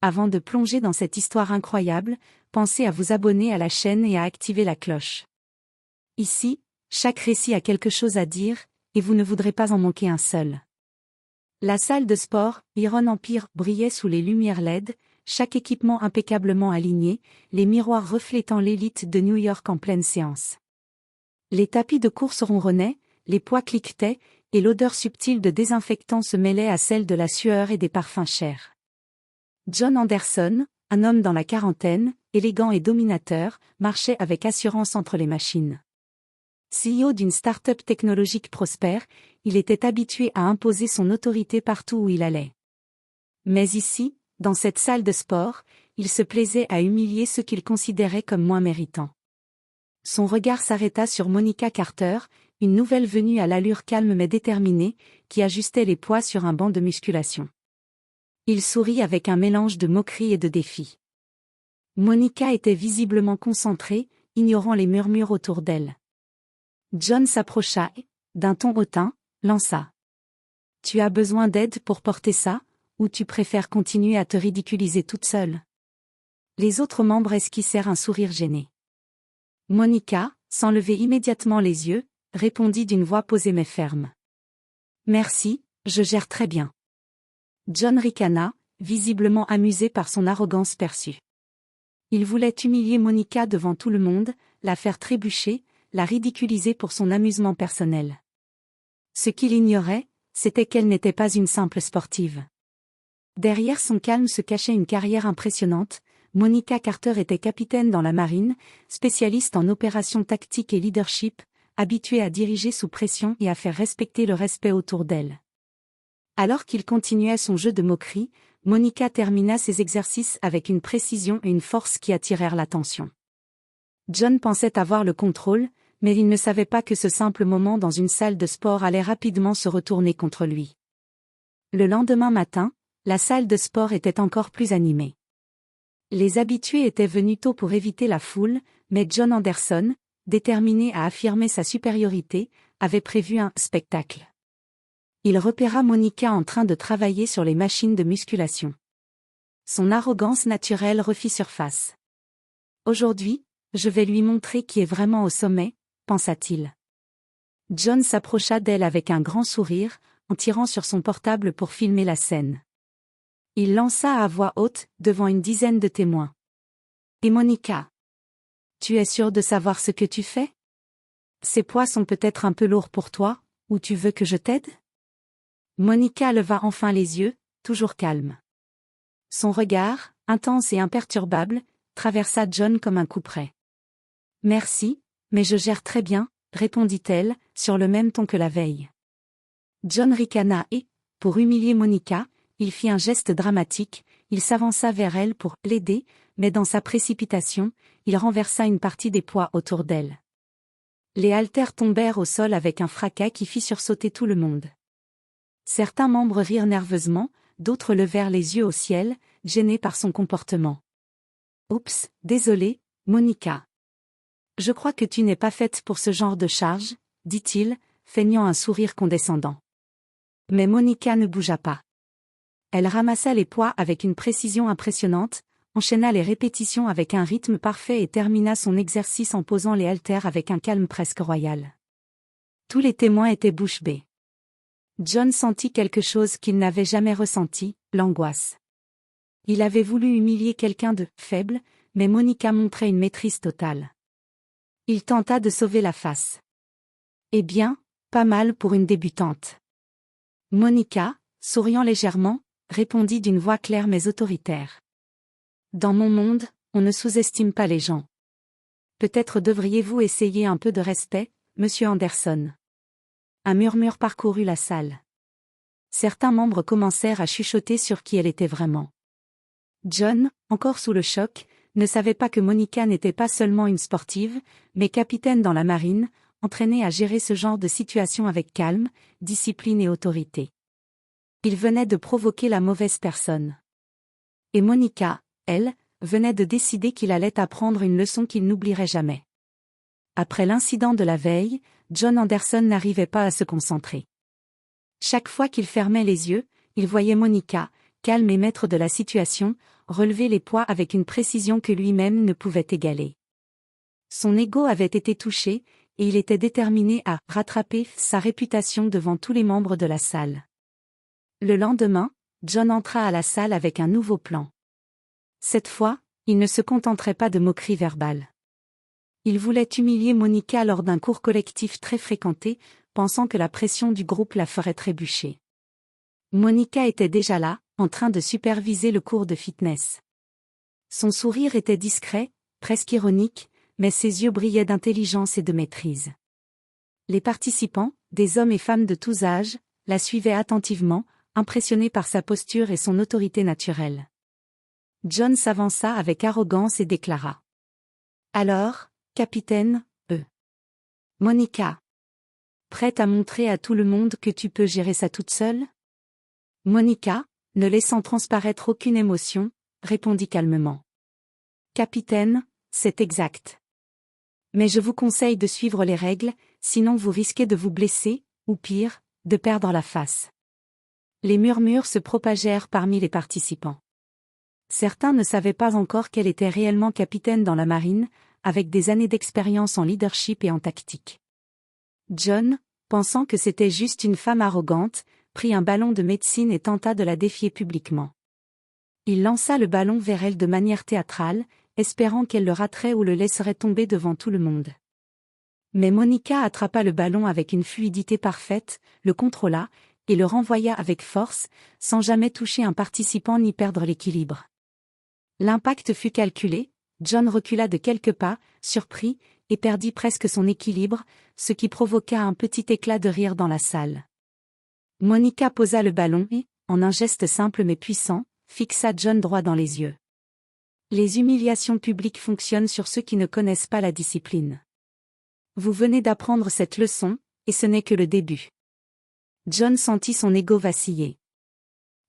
Avant de plonger dans cette histoire incroyable, pensez à vous abonner à la chaîne et à activer la cloche. Ici, chaque récit a quelque chose à dire, et vous ne voudrez pas en manquer un seul. La salle de sport, Iron Empire, brillait sous les lumières LED, chaque équipement impeccablement aligné, les miroirs reflétant l'élite de New York en pleine séance. Les tapis de course ronronnaient, les poids cliquetaient, et l'odeur subtile de désinfectant se mêlait à celle de la sueur et des parfums chers. John Anderson, un homme dans la quarantaine, élégant et dominateur, marchait avec assurance entre les machines. CEO d'une start-up technologique prospère, il était habitué à imposer son autorité partout où il allait. Mais ici, dans cette salle de sport, il se plaisait à humilier ceux qu'il considérait comme moins méritants. Son regard s'arrêta sur Monica Carter, une nouvelle venue à l'allure calme mais déterminée, qui ajustait les poids sur un banc de musculation. Il sourit avec un mélange de moquerie et de défi. Monica était visiblement concentrée, ignorant les murmures autour d'elle. John s'approcha et, d'un ton hautain, lança. « Tu as besoin d'aide pour porter ça, ou tu préfères continuer à te ridiculiser toute seule ?» Les autres membres esquissèrent un sourire gêné. Monica, sans lever immédiatement les yeux, répondit d'une voix posée mais ferme. « Merci, je gère très bien. » John ricana, visiblement amusé par son arrogance perçue. Il voulait humilier Monica devant tout le monde, la faire trébucher, la ridiculiser pour son amusement personnel. Ce qu'il ignorait, c'était qu'elle n'était pas une simple sportive. Derrière son calme se cachait une carrière impressionnante. Monica Carter était capitaine dans la marine, spécialiste en opérations tactiques et leadership, habituée à diriger sous pression et à faire respecter le respect autour d'elle. Alors qu'il continuait son jeu de moquerie, Monica termina ses exercices avec une précision et une force qui attirèrent l'attention. John pensait avoir le contrôle, mais il ne savait pas que ce simple moment dans une salle de sport allait rapidement se retourner contre lui. Le lendemain matin, la salle de sport était encore plus animée. Les habitués étaient venus tôt pour éviter la foule, mais John Anderson, déterminé à affirmer sa supériorité, avait prévu un spectacle. Il repéra Monica en train de travailler sur les machines de musculation. Son arrogance naturelle refit surface. « Aujourd'hui, je vais lui montrer qui est vraiment au sommet », pensa-t-il. John s'approcha d'elle avec un grand sourire, en tirant sur son portable pour filmer la scène. Il lança à voix haute, devant une dizaine de témoins. « Et Monica, tu es sûre de savoir ce que tu fais? Ces poids sont peut-être un peu lourds pour toi, ou tu veux que je t'aide ?» Monica leva enfin les yeux, toujours calme. Son regard, intense et imperturbable, traversa John comme un couperet. « Merci, mais je gère très bien, » répondit-elle, sur le même ton que la veille. John ricana et, pour humilier Monica, il fit un geste dramatique, il s'avança vers elle pour l'aider, mais dans sa précipitation, il renversa une partie des poids autour d'elle. Les haltères tombèrent au sol avec un fracas qui fit sursauter tout le monde. Certains membres rirent nerveusement, d'autres levèrent les yeux au ciel, gênés par son comportement. « Oups, désolé, Monica. Je crois que tu n'es pas faite pour ce genre de charge, » dit-il, feignant un sourire condescendant. Mais Monica ne bougea pas. Elle ramassa les poids avec une précision impressionnante, enchaîna les répétitions avec un rythme parfait et termina son exercice en posant les haltères avec un calme presque royal. Tous les témoins étaient bouche bée. John sentit quelque chose qu'il n'avait jamais ressenti, l'angoisse. Il avait voulu humilier quelqu'un de faible, mais Monica montrait une maîtrise totale. Il tenta de sauver la face. « Eh bien, pas mal pour une débutante. » Monica, souriant légèrement, répondit d'une voix claire mais autoritaire. « Dans mon monde, on ne sous-estime pas les gens. Peut-être devriez-vous essayer un peu de respect, monsieur Anderson. » Un murmure parcourut la salle. Certains membres commencèrent à chuchoter sur qui elle était vraiment. John, encore sous le choc, ne savait pas que Monica n'était pas seulement une sportive, mais capitaine dans la marine, entraînée à gérer ce genre de situation avec calme, discipline et autorité. Il venait de provoquer la mauvaise personne. Et Monica, elle, venait de décider qu'il allait apprendre une leçon qu'il n'oublierait jamais. Après l'incident de la veille, John Anderson n'arrivait pas à se concentrer. Chaque fois qu'il fermait les yeux, il voyait Monica, calme et maître de la situation, relever les poids avec une précision que lui-même ne pouvait égaler. Son ego avait été touché, et il était déterminé à rattraper sa réputation devant tous les membres de la salle. Le lendemain, John entra à la salle avec un nouveau plan. Cette fois, il ne se contenterait pas de moqueries verbales. Il voulait humilier Monica lors d'un cours collectif très fréquenté, pensant que la pression du groupe la ferait trébucher. Monica était déjà là, en train de superviser le cours de fitness. Son sourire était discret, presque ironique, mais ses yeux brillaient d'intelligence et de maîtrise. Les participants, des hommes et femmes de tous âges, la suivaient attentivement, impressionnés par sa posture et son autorité naturelle. John s'avança avec arrogance et déclara. « Alors, capitaine, Monica. Prête à montrer à tout le monde que tu peux gérer ça toute seule ?» Monica, ne laissant transparaître aucune émotion, répondit calmement. « Capitaine, c'est exact. Mais je vous conseille de suivre les règles, sinon vous risquez de vous blesser, ou pire, de perdre la face. » Les murmures se propagèrent parmi les participants. Certains ne savaient pas encore qu'elle était réellement capitaine dans la marine, avec des années d'expérience en leadership et en tactique. John, pensant que c'était juste une femme arrogante, prit un ballon de médecine et tenta de la défier publiquement. Il lança le ballon vers elle de manière théâtrale, espérant qu'elle le raterait ou le laisserait tomber devant tout le monde. Mais Monica attrapa le ballon avec une fluidité parfaite, le contrôla, et le renvoya avec force, sans jamais toucher un participant ni perdre l'équilibre. L'impact fut calculé, John recula de quelques pas, surpris, et perdit presque son équilibre, ce qui provoqua un petit éclat de rire dans la salle. Monica posa le ballon et, en un geste simple mais puissant, fixa John droit dans les yeux. Les humiliations publiques fonctionnent sur ceux qui ne connaissent pas la discipline. Vous venez d'apprendre cette leçon, et ce n'est que le début. John sentit son ego vaciller.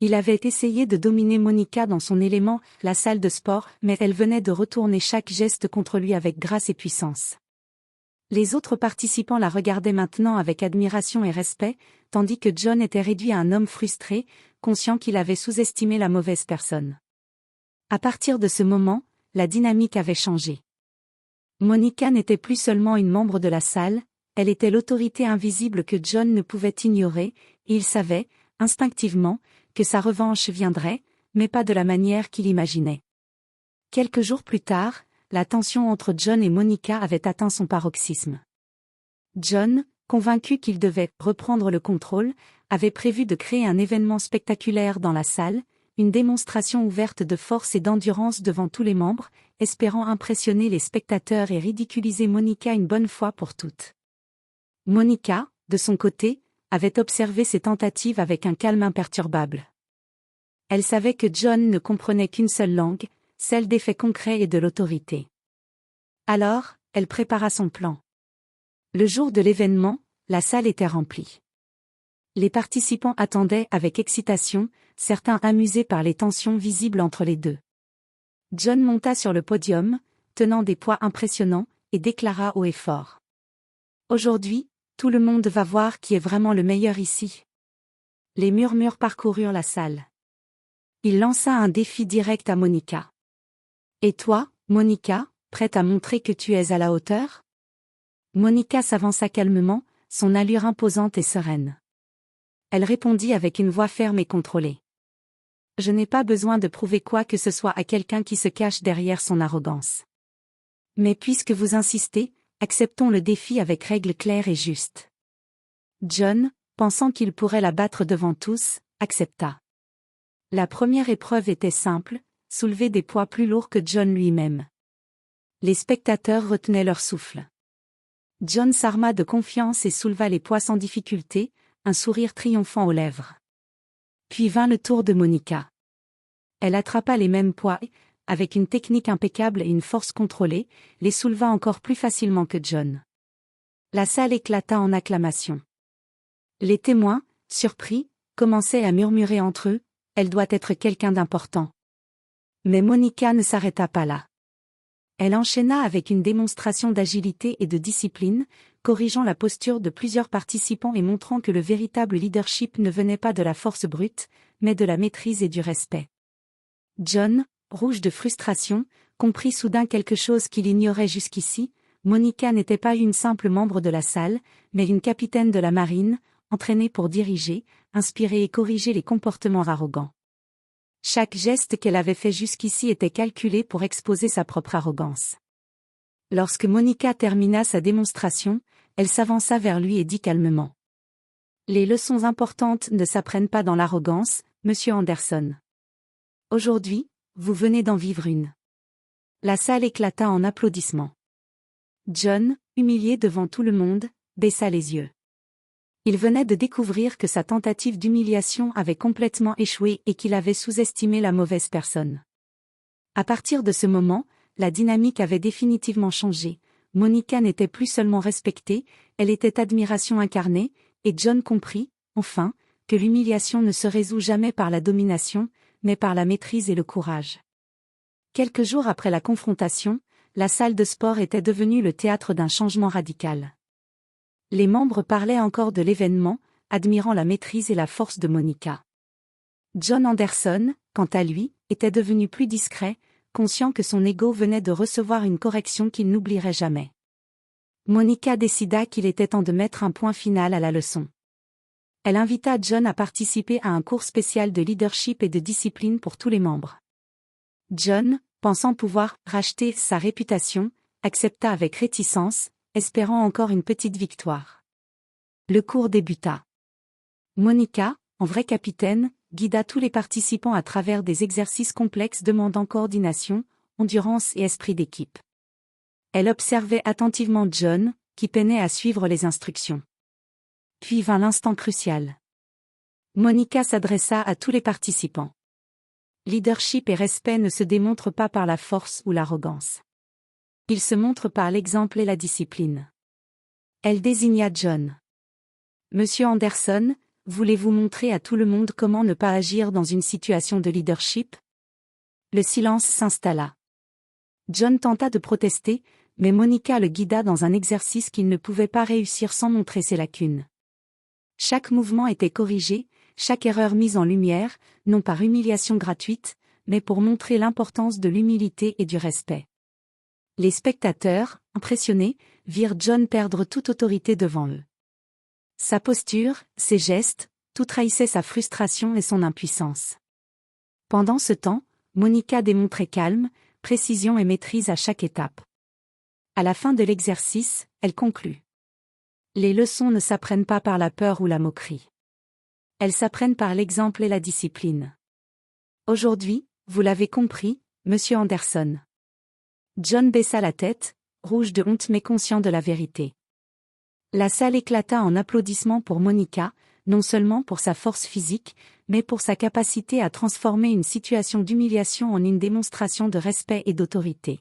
Il avait essayé de dominer Monica dans son élément, la salle de sport, mais elle venait de retourner chaque geste contre lui avec grâce et puissance. Les autres participants la regardaient maintenant avec admiration et respect, tandis que John était réduit à un homme frustré, conscient qu'il avait sous-estimé la mauvaise personne. À partir de ce moment, la dynamique avait changé. Monica n'était plus seulement une membre de la salle, elle était l'autorité invisible que John ne pouvait ignorer, et il savait, instinctivement, que sa revanche viendrait, mais pas de la manière qu'il imaginait. Quelques jours plus tard, la tension entre John et Monica avait atteint son paroxysme. John, convaincu qu'il devait reprendre le contrôle, avait prévu de créer un événement spectaculaire dans la salle, une démonstration ouverte de force et d'endurance devant tous les membres, espérant impressionner les spectateurs et ridiculiser Monica une bonne fois pour toutes. Monica, de son côté, avait observé ces tentatives avec un calme imperturbable. Elle savait que John ne comprenait qu'une seule langue, celle des faits concrets et de l'autorité. Alors, elle prépara son plan. Le jour de l'événement, la salle était remplie. Les participants attendaient avec excitation, certains amusés par les tensions visibles entre les deux. John monta sur le podium, tenant des poids impressionnants, et déclara haut et fort. « Aujourd'hui, tout le monde va voir qui est vraiment le meilleur ici. » Les murmures parcoururent la salle. Il lança un défi direct à Monica. « Et toi, Monica, prête à montrer que tu es à la hauteur ?» Monica s'avança calmement, son allure imposante et sereine. Elle répondit avec une voix ferme et contrôlée. « Je n'ai pas besoin de prouver quoi que ce soit à quelqu'un qui se cache derrière son arrogance. Mais puisque vous insistez, acceptons le défi avec règles claires et justes. » John, pensant qu'il pourrait la battre devant tous, accepta. La première épreuve était simple, soulever des poids plus lourds que John lui-même. Les spectateurs retenaient leur souffle. John s'arma de confiance et souleva les poids sans difficulté, un sourire triomphant aux lèvres. Puis vint le tour de Monica. Elle attrapa les mêmes poids et, avec une technique impeccable et une force contrôlée, les souleva encore plus facilement que John. La salle éclata en acclamations. Les témoins, surpris, commençaient à murmurer entre eux, « Elle doit être quelqu'un d'important. » Mais Monica ne s'arrêta pas là. Elle enchaîna avec une démonstration d'agilité et de discipline, corrigeant la posture de plusieurs participants et montrant que le véritable leadership ne venait pas de la force brute, mais de la maîtrise et du respect. John, rouge de frustration, comprit soudain quelque chose qu'il ignorait jusqu'ici. Monica n'était pas une simple membre de la salle, mais une capitaine de la marine, entraînée pour diriger, inspirer et corriger les comportements arrogants. Chaque geste qu'elle avait fait jusqu'ici était calculé pour exposer sa propre arrogance. Lorsque Monica termina sa démonstration, elle s'avança vers lui et dit calmement. Les leçons importantes ne s'apprennent pas dans l'arrogance, monsieur Anderson. Aujourd'hui, vous venez d'en vivre une. La salle éclata en applaudissements. John, humilié devant tout le monde, baissa les yeux. Il venait de découvrir que sa tentative d'humiliation avait complètement échoué et qu'il avait sous-estimé la mauvaise personne. À partir de ce moment, la dynamique avait définitivement changé. Monica n'était plus seulement respectée, elle était admiration incarnée, et John comprit, enfin, que l'humiliation ne se résout jamais par la domination, mais par la maîtrise et le courage. Quelques jours après la confrontation, la salle de sport était devenue le théâtre d'un changement radical. Les membres parlaient encore de l'événement, admirant la maîtrise et la force de Monica. John Anderson, quant à lui, était devenu plus discret, conscient que son ego venait de recevoir une correction qu'il n'oublierait jamais. Monica décida qu'il était temps de mettre un point final à la leçon. Elle invita John à participer à un cours spécial de leadership et de discipline pour tous les membres. John, pensant pouvoir racheter sa réputation, accepta avec réticence, espérant encore une petite victoire. Le cours débuta. Monica, en vraie capitaine, guida tous les participants à travers des exercices complexes demandant coordination, endurance et esprit d'équipe. Elle observait attentivement John, qui peinait à suivre les instructions. Puis vint l'instant crucial. Monica s'adressa à tous les participants. Leadership et respect ne se démontrent pas par la force ou l'arrogance. Ils se montrent par l'exemple et la discipline. Elle désigna John. Monsieur Anderson, voulez-vous montrer à tout le monde comment ne pas agir dans une situation de leadership? Le silence s'installa. John tenta de protester, mais Monica le guida dans un exercice qu'il ne pouvait pas réussir sans montrer ses lacunes. Chaque mouvement était corrigé, chaque erreur mise en lumière, non par humiliation gratuite, mais pour montrer l'importance de l'humilité et du respect. Les spectateurs, impressionnés, virent John perdre toute autorité devant eux. Sa posture, ses gestes, tout trahissait sa frustration et son impuissance. Pendant ce temps, Monica démontrait calme, précision et maîtrise à chaque étape. À la fin de l'exercice, elle conclut. Les leçons ne s'apprennent pas par la peur ou la moquerie. Elles s'apprennent par l'exemple et la discipline. Aujourd'hui, vous l'avez compris, monsieur Anderson. John baissa la tête, rouge de honte mais conscient de la vérité. La salle éclata en applaudissements pour Monica, non seulement pour sa force physique, mais pour sa capacité à transformer une situation d'humiliation en une démonstration de respect et d'autorité.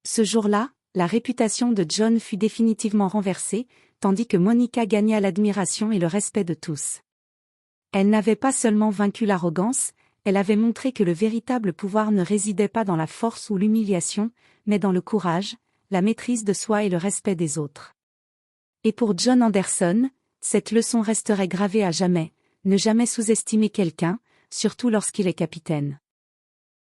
Ce jour-là, la réputation de John fut définitivement renversée, tandis que Monica gagna l'admiration et le respect de tous. Elle n'avait pas seulement vaincu l'arrogance, elle avait montré que le véritable pouvoir ne résidait pas dans la force ou l'humiliation, mais dans le courage, la maîtrise de soi et le respect des autres. Et pour John Anderson, cette leçon resterait gravée à jamais, ne jamais sous-estimer quelqu'un, surtout lorsqu'il est capitaine.